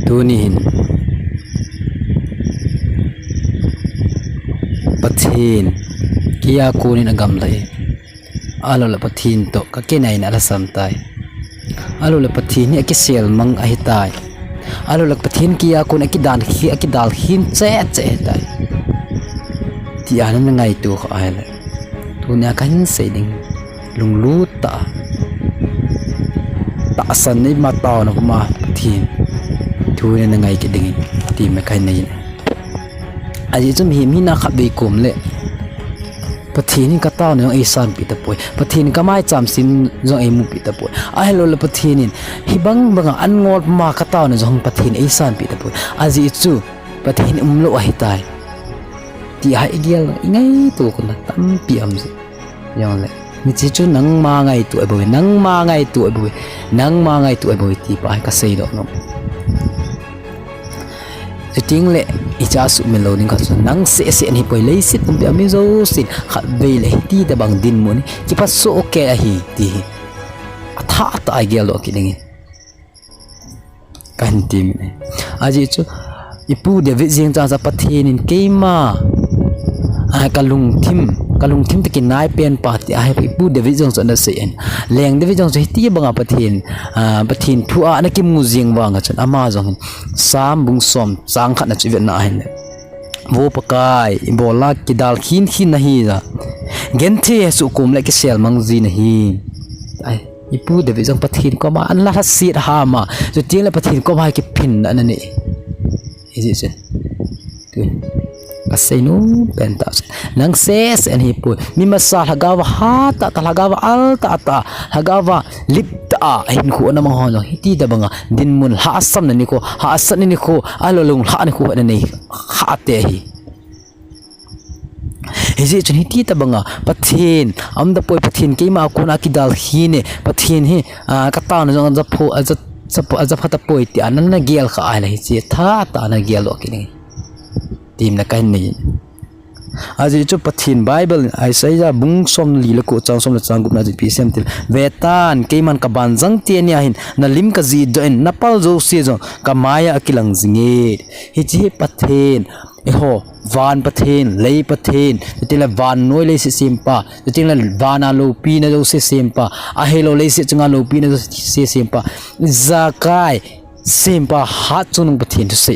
tunihin pathin kia kunin agam lai alo la pathin to ka kenai na la samtai alo la pathin ni akisel mang ahitai alo la pathin kia kun akidan khi akidal hin che tai ti anan ngai tu kha ai la tunia kan seding lunglu ta san ni ma ta na ma pathin tunia na ngai ki ding ti ma kai nei aji chum hi mi na kha be kum le pathin ka ta no ai san pi ta poi pathin ka mai cham sim zo ai mu pi ta poi a hello le pathin hi bang banga an ngot ma ka ta no jong pathin ai san pi ta poi aji chu pathin lo ai tai ti hai gial ngai tu ko na tam pi am se yang le mi chi chu nang ma ngai tu ai boi nang ma ngai tu ai boi nang ma ngai tu ai boi ti pa ka sei do no ting le icha su melo ning ka su nang se ni poi lei sit pum mi zo sin khat ve le ti da bang din mo ni ki pa so ke a hi ti atha ta ai gelo ki ding kan tim ne aji chu ipu de vi jing cha pathin in keima a kalung thim te ki nai pen pa ti a ipu de vi jong so na se en leng de vi jong so ti banga pathin thu a na ki mu jing wanga chan ama jong sam bung som chang khat na chi vet na hin wo pakai bola ki dal khin na hi za gen the su kum le ki sel mang ji na hi ai ipu de vi jong pathin ko ma an la sit ha ma so ting le pathin ko ma ki phin an ni is it tu kasai no pentas nang ses and hi pu mi masal hagawa ha ta hagawa al ta hagawa lip ta hin khu na ma ho hiti da banga din mun ha asam na ni ko ha asan ni ko alo lung ha ni ko na nei ha te hi is it hiti ta banga pathin am da poi pathin ke ma ko na ki dal hi ne pathin hi ka ta na jong za pho aza phata poi ti anan na gel kha ai la hi chi tha ta na gel lo ki ni tim na kai nei aji chu pathin bible ai sai ja bung som li la ko chang som la chang gup na ji psm til vetan keiman ka ban jang ti ania hin na lim ka ji do en napal zo se zo ka maya akilang zinge hi chi pathin e ho van pathin lei pathin tila van noi le se simpa tila vana lo pi na zo se simpa a helo le se changa lo pi na zo se simpa zakai simpa hat chunung pathin to se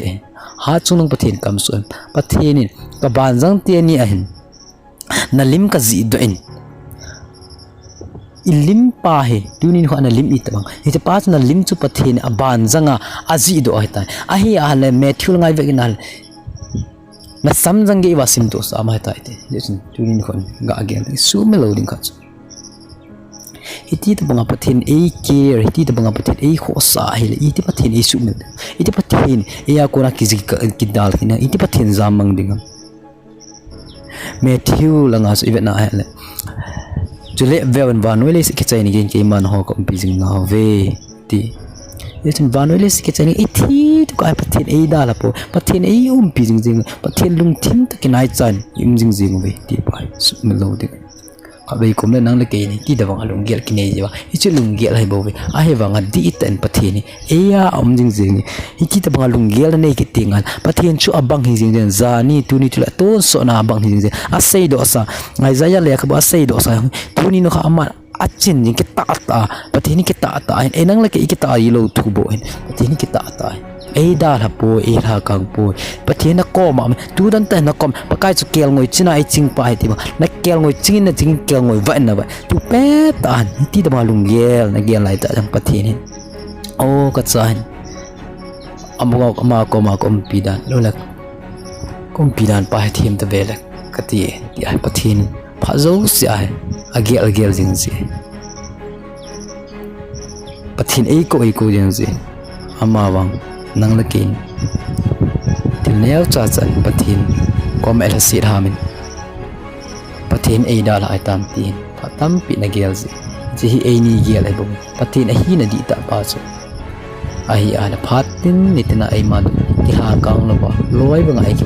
ha chunung pathin kam so pathin ka ban jang ti ani ahin na lim ka ji do en ilim pa he tunin ho na lim it bang he pa na lim chu pathin a ban janga aji do ai ta a hi a le methul ngai ve ginal na sam jang ge wa sim to sa ma ta te jesun tunin ho ga again su me loading ka iti ta banga pathin e care iti ta banga pathin e khosa hile iti pathin e sumel iti pathin e ya kora ki dal kina iti pathin zamang dingam Matthew langa so event na hele jule vewan vanwele ki chaini gen ke man ho ko bizing na ve ti yetin vanwele ki chaini iti to ka pathin e dala po pathin e bizing jing pathin lung thim ta kinai chan im jing jing ve ti pa sumel lo ding abai kum le nang le ke ni ti da wang alung gel ki nei ba ichi lung gel hai bo we a he wang di ten pathini e ya om jing jing hi ki ta wang lung gel nei ki tingan pathin chu abang hi jing jing za ni tu ni tu la to so na abang hi jing a sei do sa ngai za ya le ka ba sei do sa tu ni no kha ama achin jing ki ta pathini ki ta e nang le ke ki ta yi lo thu bo hen pathini ki ta e da la po e ha kang po pathin na ko ma tu dan ta na kom pakai chu kel ngoi china ai ching pa ai ti ba na kel ngoi ching na ching kel ngoi va na ba tu pe tan ti da ma lung gel na gel lai ta jang pathin o ka chan ama ko pidan lo la kom pidan pa thim ta bela ka ti ai pathin pha zo si ai agel jing si pathin e ko jing si ama wang nang lakin til neo cha chan pathin kom el sit hamin pathin ei da la tam tin patam pi na gel ji hi ei ni gel ai bom pathin a hi na di ta pa so a hi ana phatin nitina ei ma ki ha kang lo ba loi ba ngai ki